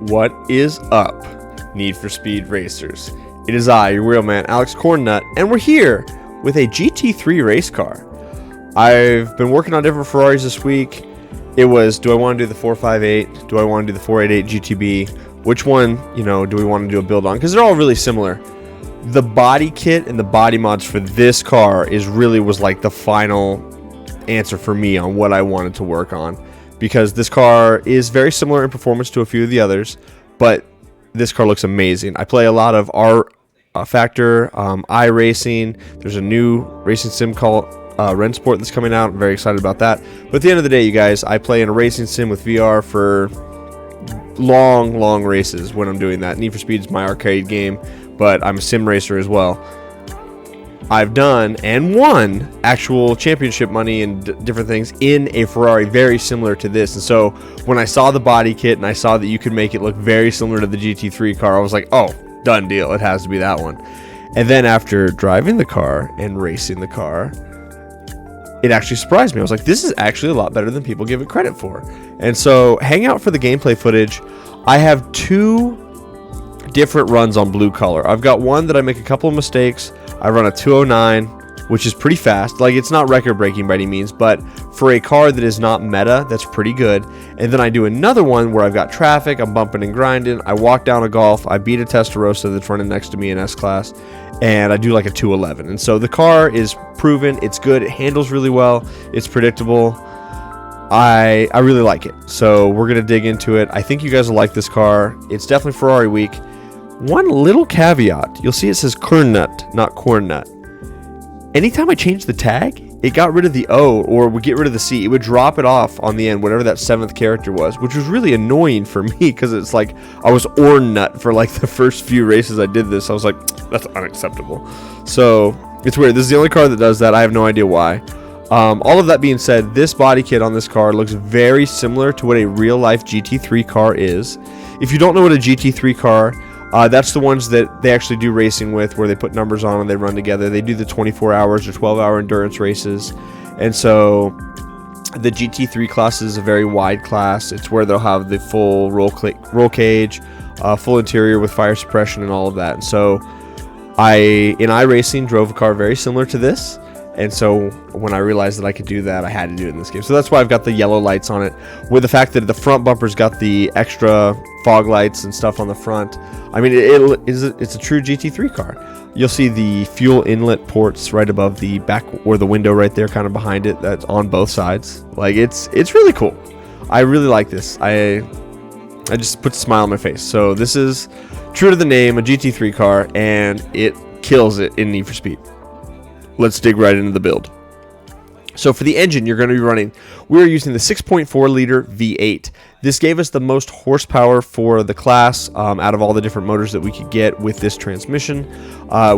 What is up, Need for Speed Racers? It is I, your real man, Alex Cornnut, and we're here with a GT3 race car. I've been working on different Ferraris this week. It was, do I want to do the 458? Do I want to do the 488 GTB? Which one, do we want to do a build on? Because they're all really similar. The body kit and the body mods for this car was like the final answer for me on what I wanted to work on. Because this car is very similar in performance to a few of the others, but this car looks amazing. I play a lot of R-Factor, iRacing. There's a new racing sim called Rensport that's coming out. I'm very excited about that. But at the end of the day, you guys, I play in a racing sim with VR for long races when I'm doing that. Need for Speed is my arcade game, but I'm a sim racer as well. I've done and won actual championship money and different things in a Ferrari very similar to this. And so when I saw the body kit and I saw that you could make it look very similar to the GT3 car, I was like, oh, done deal. It has to be that one. And then after driving the car and racing the car, it actually surprised me. I was like, this is actually a lot better than people give it credit for. And so hang out for the gameplay footage. I have two different runs on blue collar. I've got one that I make a couple of mistakes. I run a 209, which is pretty fast. Like, it's not record breaking by any means, but for a car that is not meta, that's pretty good. And then I do another one where I've got traffic, I'm bumping and grinding, I walk down a Golf, I beat a Testarossa that's running next to me in S-Class, and I do like a 211. And so the car is proven, it's good, it handles really well, it's predictable. I really like it. So we're going to dig into it. I think you guys will like this car. It's definitely Ferrari week. One little caveat, you'll see it says Cornnut, not Cornnut. Anytime I change the tag, it got rid of the O, or would get rid of the C. It would drop it off on the end, whatever that seventh character was, which was really annoying for me because it's like I was Ornut for like the first few races I did this. I was like, that's unacceptable. So it's weird. This is the only car that does that. I have no idea why. All of that being said, this body kit on this car looks very similar to what a real-life GT3 car is. If you don't know what a GT3 car, that's the ones that they actually do racing with, where they put numbers on and they run together. They do the 24 hours or 12-hour endurance races. And so the GT3 class is a very wide class. It's where they'll have the full roll cage, full interior with fire suppression and all of that. And so in iRacing, drove a car very similar to this. And so when I realized that I could do that, I had to do it in this game. So that's why I've got the yellow lights on it. With the fact that the front bumper's got the extra fog lights and stuff on the front. I mean, it's a true GT3 car. You'll see the fuel inlet ports right above the back, or the window right there, kind of behind it. That's on both sides. Like, it's really cool. I really like this. I just put a smile on my face. So this is true to the name, a GT3 car, and it kills it in Need for Speed. Let's dig right into the build. So for the engine, you're going to be running, we're using the 6.4 liter V8. This gave us the most horsepower for the class out of all the different motors that we could get with this transmission,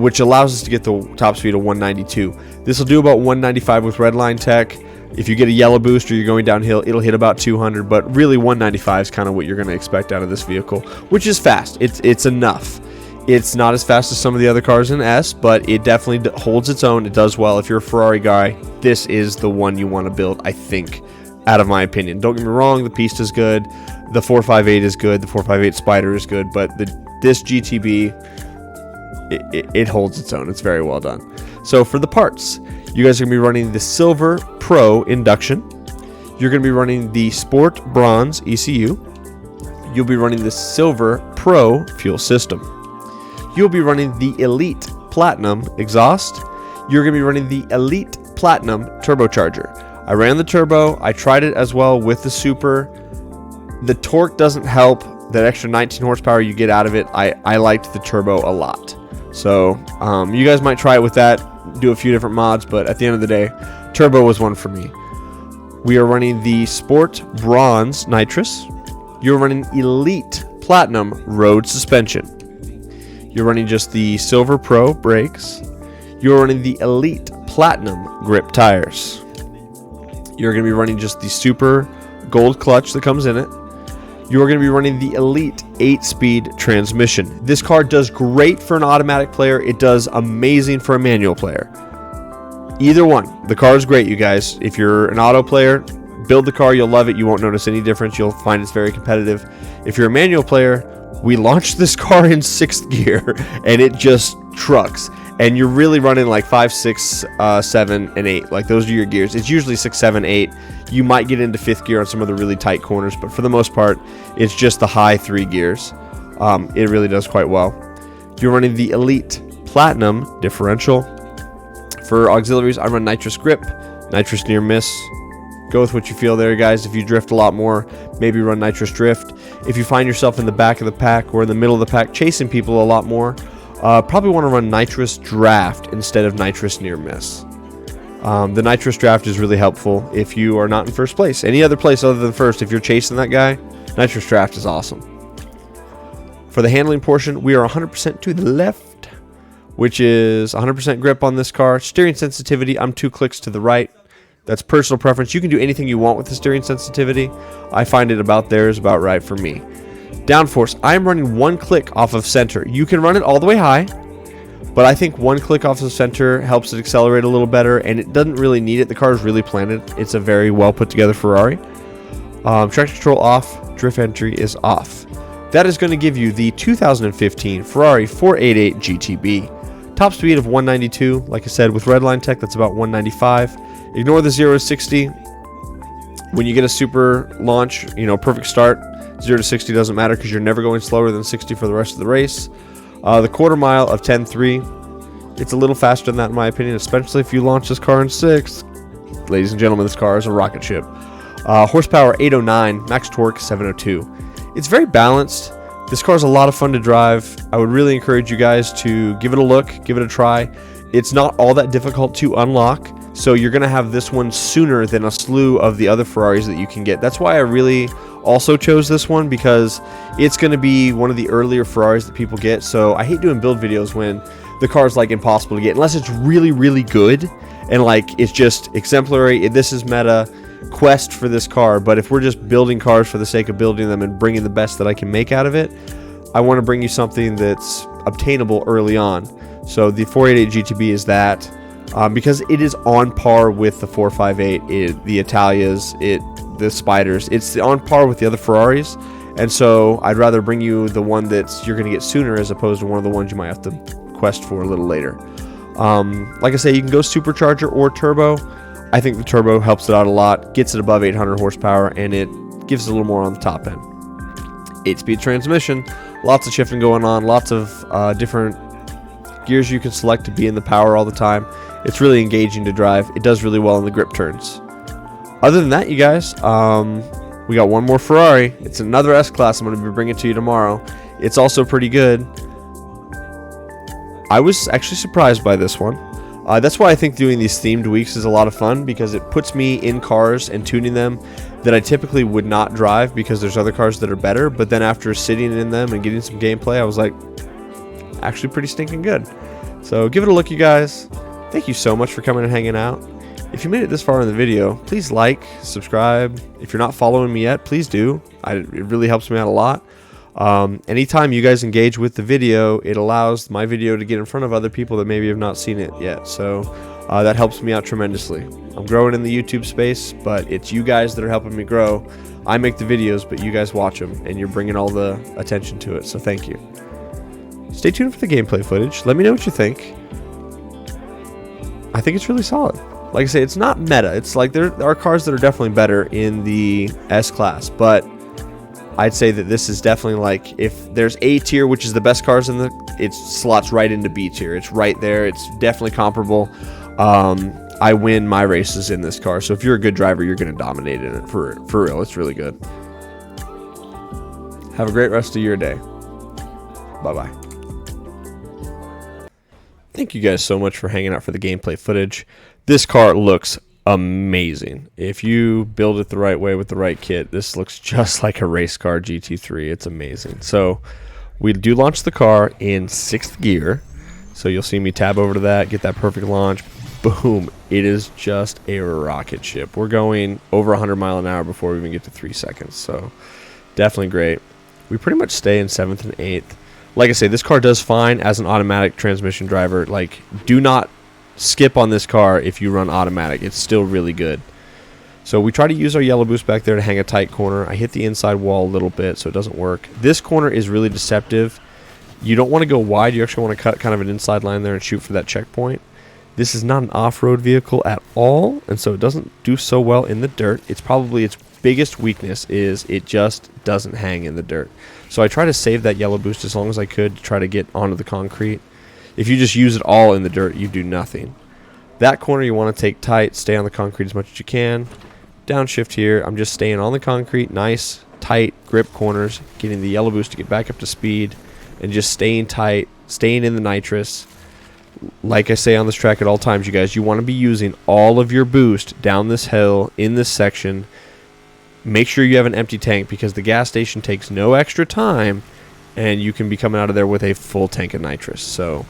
which allows us to get the top speed of 192. This will do about 195 with Redline tech. If you get a yellow boost or you're going downhill, it'll hit about 200, but really 195 is kind of what you're going to expect out of this vehicle, which is fast. It's enough. It's not as fast as some of the other cars in S, but it definitely holds its own. It does well. If you're a Ferrari guy, this is the one you want to build, I think, out of my opinion. Don't get me wrong, the Pista is good. The 458 is good. The 458 Spider is good, but this GTB, it holds its own. It's very well done. So for the parts, you guys are going to be running the Silver Pro induction. You're going to be running the Sport Bronze ECU. You'll be running the Silver Pro fuel system. You'll be running the Elite Platinum exhaust. You're going to be running the Elite Platinum turbocharger. I ran the turbo. I tried it as well with the Super. The torque doesn't help. That extra 19 horsepower you get out of it, I liked the turbo a lot. So you guys might try it with that, do a few different mods, but at the end of the day, turbo was one for me. We are running the Sport Bronze nitrous. You're running Elite Platinum road suspension. You're running just the Silver Pro brakes. You're running the Elite Platinum grip tires. You're going to be running just the Super Gold clutch that comes in it. You're going to be running the Elite 8-speed transmission. This car does great for an automatic player. It does amazing for a manual player. Either one. The car is great, you guys. If you're an auto player, build the car, you'll love it. You won't notice any difference. You'll find it's very competitive. If you're a manual player, we launched this car in 6th gear, and it just trucks. And you're really running like 5, 6, 7, and 8. Like, those are your gears. It's usually 6, 7, 8. You might get into 5th gear on some of the really tight corners, but for the most part, it's just the high 3 gears. It really does quite well. You're running the Elite Platinum differential. For auxiliaries, I run nitrous grip, nitrous near miss. Go with what you feel there, guys. If you drift a lot more, maybe run nitrous drift. If you find yourself in the back of the pack or in the middle of the pack chasing people a lot more, probably want to run nitrous draft instead of nitrous near miss. The nitrous draft is really helpful if you are not in first place. Any other place other than first, if you're chasing that guy, nitrous draft is awesome. For the handling portion, we are 100% to the left, which is 100% grip on this car. Steering sensitivity, I'm 2 clicks to the right. That's personal preference. You can do anything you want with the steering sensitivity. I find it about there is about right for me. Downforce, I'm running 1 click off of center. You can run it all the way high, but I think 1 click off of center helps it accelerate a little better, and it doesn't really need it. The car is really planted. It's a very well put together Ferrari. Traction control off, drift entry is off. That is going to give you the 2015 Ferrari 488 GTB. Top speed of 192. Like I said, with Redline Tech, that's about 195. Ignore the 0 to 60. When you get a super launch, perfect start, 0 to 60 doesn't matter because you're never going slower than 60 for the rest of the race. The quarter mile of 10.3, it's a little faster than that in my opinion, especially if you launch this car in 6th. Ladies and gentlemen, this car is a rocket ship. Horsepower 809, max torque 702. It's very balanced. This car is a lot of fun to drive. I would really encourage you guys to give it a look, give it a try. It's not all that difficult to unlock, so you're going to have this one sooner than a slew of the other Ferraris that you can get. That's why I really also chose this one, because it's going to be one of the earlier Ferraris that people get. So I hate doing build videos when the car is like impossible to get, unless it's really, really good and like it's just exemplary. This is meta quest for this car. But if we're just building cars for the sake of building them and bringing the best that I can make out of it, I want to bring you something that's obtainable early on. So the 488 GTB is that, because it is on par with the 458, the Italias, the Spiders. It's on par with the other Ferraris, and so I'd rather bring you the one that you're going to get sooner as opposed to one of the ones you might have to quest for a little later. Like I say, you can go supercharger or turbo. I think the turbo helps it out a lot, gets it above 800 horsepower, and it gives it a little more on the top end. 8-speed transmission, lots of shifting going on, lots of different gears you can select to be in the power all the time. It's really engaging to drive. It does really well in the grip turns. Other than that, you guys, we got one more Ferrari. It's another S-Class I'm going to be bringing to you tomorrow. It's also pretty good. I was actually surprised by this one. That's why I think doing these themed weeks is a lot of fun, because it puts me in cars and tuning them that I typically would not drive because there's other cars that are better. But then after sitting in them and getting some gameplay, I was like, actually pretty stinking good. So give it a look, you guys. Thank you so much for coming and hanging out. If you made it this far in the video, please like, subscribe. If you're not following me yet, please do. It really helps me out a lot. Anytime you guys engage with the video, it allows my video to get in front of other people that maybe have not seen it yet. So that helps me out tremendously. I'm growing in the YouTube space, but it's you guys that are helping me grow. I make the videos, but you guys watch them, and you're bringing all the attention to it. So thank you. Stay tuned for the gameplay footage. Let me know what you think. I think it's really solid. Like I say, it's not meta. It's like there are cars that are definitely better in the S-Class, but I'd say that this is definitely like, if there's A tier, which is the best cars in it slots right into B tier. It's right there. It's definitely comparable. I win my races in this car. So if you're a good driver, you're going to dominate in it for real. It's really good. Have a great rest of your day. Bye-bye. Thank you guys so much for hanging out for the gameplay footage. This car looks amazing. If you build it the right way with the right kit, this looks just like a race car GT3. It's amazing. So we do launch the car in 6th gear. So you'll see me tab over to that, get that perfect launch. Boom. It is just a rocket ship. We're going over 100 miles an hour before we even get to 3 seconds. So definitely great. We pretty much stay in 7th and 8th. Like I say, this car does fine as an automatic transmission driver. Like, do not skip on this car if you run automatic. It's still really good. So we try to use our yellow boost back there to hang a tight corner. I hit the inside wall a little bit, so it doesn't work. This corner is really deceptive. You don't want to go wide. You actually want to cut kind of an inside line there and shoot for that checkpoint. This is not an off-road vehicle at all, and so it doesn't do so well in the dirt. It's probably its biggest weakness is it just doesn't hang in the dirt. So I try to save that yellow boost as long as I could to try to get onto the concrete. If you just use it all in the dirt, you do nothing. That corner you want to take tight, stay on the concrete as much as you can. Downshift here, I'm just staying on the concrete, nice, tight grip corners, getting the yellow boost to get back up to speed, and just staying tight, staying in the nitrous. Like I say on this track at all times, you guys, you want to be using all of your boost down this hill in this section. Make sure you have an empty tank because the gas station takes no extra time, and you can be coming out of there with a full tank of nitrous. So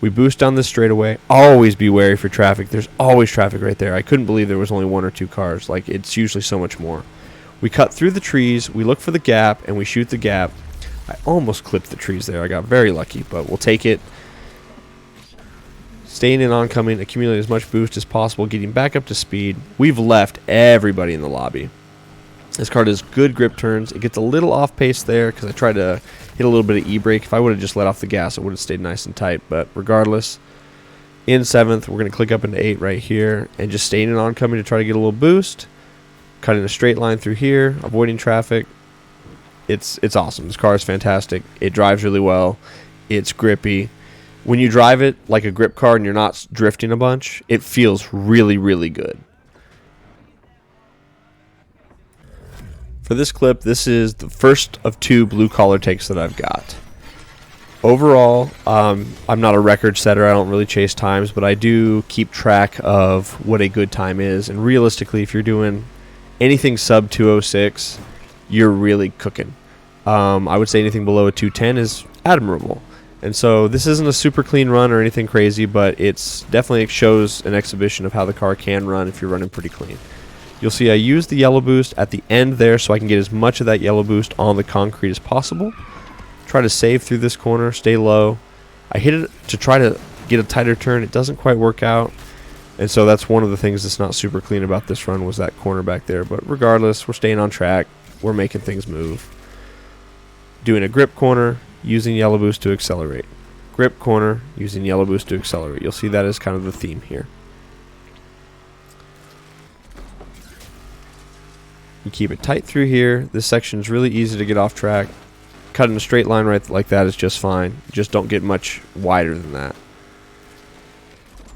we boost down this straightaway. Always be wary for traffic. There's always traffic right there. I couldn't believe there was only 1 or 2 cars. Like, it's usually so much more. We cut through the trees. We look for the gap, and we shoot the gap. I almost clipped the trees there. I got very lucky, but we'll take it. Staying in oncoming, accumulating as much boost as possible, getting back up to speed. We've left everybody in the lobby. This car does good grip turns. It gets a little off pace there because I tried to hit a little bit of e-brake. If I would have just let off the gas, it would have stayed nice and tight. But regardless, in 7th, we're going to click up into 8 right here and just staying in oncoming to try to get a little boost. Cutting a straight line through here, avoiding traffic. It's awesome. This car is fantastic. It drives really well. It's grippy. When you drive it like a grip car and you're not drifting a bunch, it feels really, really good. For this clip, this is the first of 2 blue collar takes that I've got. Overall, I'm not a record setter. I don't really chase times, but I do keep track of what a good time is. And realistically, if you're doing anything sub 206, you're really cooking. I would say anything below a 210 is admirable. And so this isn't a super clean run or anything crazy, but it's definitely shows an exhibition of how the car can run if you're running pretty clean. You'll see I use the yellow boost at the end there so I can get as much of that yellow boost on the concrete as possible. Try to save through this corner, stay low. I hit it to try to get a tighter turn. It doesn't quite work out. And so that's one of the things that's not super clean about this run was that corner back there. But regardless, we're staying on track. We're making things move. Doing a grip corner, using yellow boost to accelerate. Grip corner, using yellow boost to accelerate. You'll see that as kind of the theme here. You keep it tight through here. This section is really easy to get off track. Cutting a straight line right like that is just fine. Just don't get much wider than that.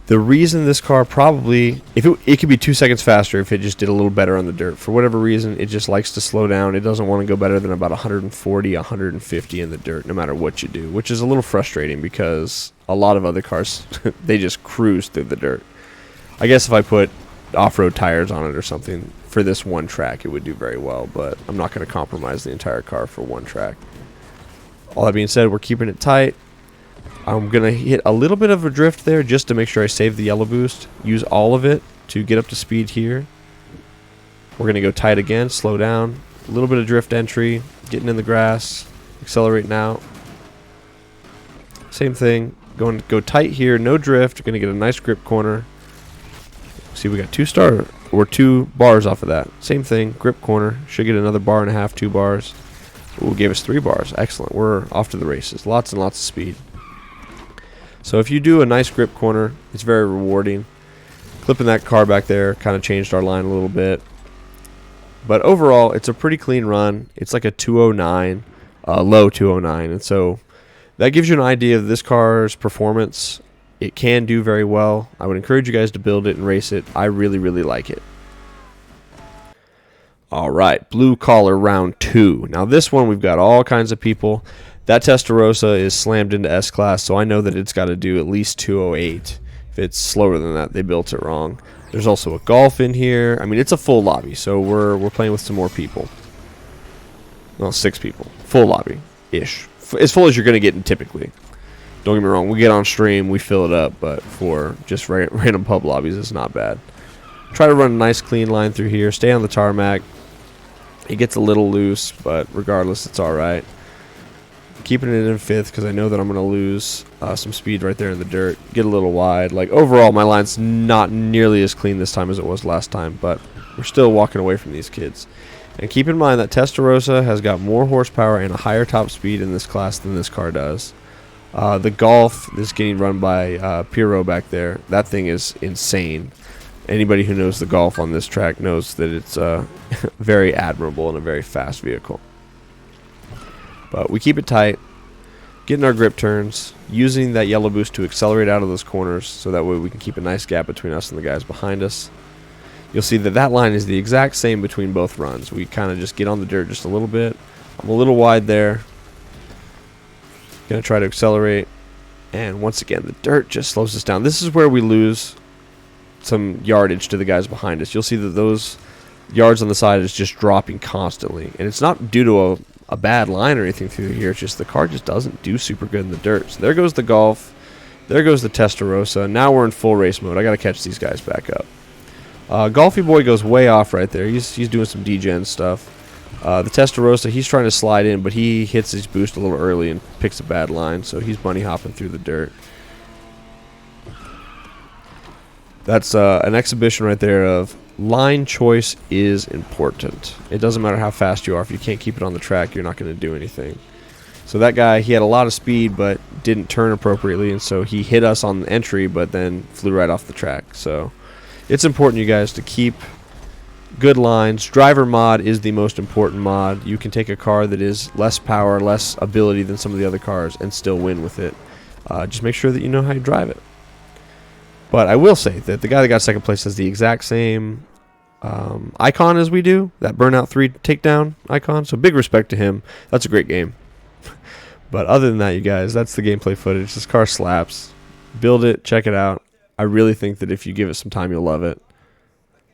The reason this car probably, it could be 2 seconds faster if it just did a little better on the dirt. For whatever reason, it just likes to slow down. It doesn't want to go better than about 140, 150 in the dirt, no matter what you do, which is a little frustrating because a lot of other cars, they just cruise through the dirt. I guess if I put off-road tires on it or something for this one track, it would do very well, but I'm not going to compromise the entire car for one track. All that being said, we're keeping it tight. I'm going to hit a little bit of a drift there just to make sure I save the yellow boost. Use all of it to get up to speed here. We're going to go tight again, slow down. A little bit of drift entry, getting in the grass, accelerating out. Same thing, going to go tight here, no drift. Going to get a nice grip corner. See, we got 2 bars off of that. Same thing, grip corner. Should get another 1.5 bars, 2 bars. Ooh, gave us 3 bars. Excellent. We're off to the races. Lots and lots of speed. So if you do a nice grip corner, it's very rewarding. Clipping that car back there kind of changed our line a little bit. But overall, it's a pretty clean run. It's like a 209, low 209. And so that gives you an idea of this car's performance. It can do very well. I would encourage you guys to build it and race it. I really, really like it. All right, blue collar round 2. Now this one, we've got all kinds of people. That Testarossa is slammed into S-Class, so I know that it's got to do at least 208. If it's slower than that, they built it wrong. There's also a Golf in here. I mean, it's a full lobby, so we're playing with some more people. Well, 6 people. Full lobby-ish. As full as you're going to get typically. Don't get me wrong, we get on stream, we fill it up, but for just random pub lobbies, it's not bad. Try to run a nice clean line through here. Stay on the tarmac. It gets a little loose, but regardless, it's all right. keeping it in 5th because I know that I'm going to lose some speed right there in the dirt. Get a little wide. Like, overall, my line's not nearly as clean this time as it was last time, but we're still walking away from these kids. And keep in mind that Testarossa has got more horsepower and a higher top speed in this class than this car does. The Golf is getting run by Pirro back there. That thing is insane. Anybody who knows the Golf on this track knows that it's very admirable and a very fast vehicle. But we keep it tight, getting our grip turns, using that yellow boost to accelerate out of those corners so that way we can keep a nice gap between us and the guys behind us. You'll see that that line is the exact same between both runs. We kind of just get on the dirt just a little bit. I'm a little wide there. Going to try to accelerate. And once again, the dirt just slows us down. This is where we lose some yardage to the guys behind us. You'll see that those yards on the side is just dropping constantly. And it's not due to a bad line or anything through here. It's just the car just doesn't do super good in the dirt. So there goes the Golf. There goes the Testarossa. Now we're in full race mode. I got to catch these guys back up. Golfy Boy goes way off right there. He's doing some degen stuff. The Testarossa, he's trying to slide in, but he hits his boost a little early and picks a bad line, so he's bunny hopping through the dirt. That's an exhibition right there of line choice is important. It doesn't matter how fast you are. If you can't keep it on the track, you're not going to do anything. So that guy, he had a lot of speed but didn't turn appropriately, and so he hit us on the entry but then flew right off the track. So it's important, you guys, to keep good lines. Driver mod is the most important mod. You can take a car that is less power, less ability than some of the other cars and still win with it. Just make sure that you know how you drive it. But I will say that the guy that got second place has the exact same icon as we do, that Burnout 3 takedown icon. So big respect to him. That's a great game. But other than that, you guys, that's the gameplay footage. This car slaps. Build it. Check it out. I really think that if you give it some time, you'll love it.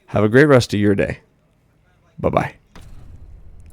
Have a great rest of your day. Bye-bye.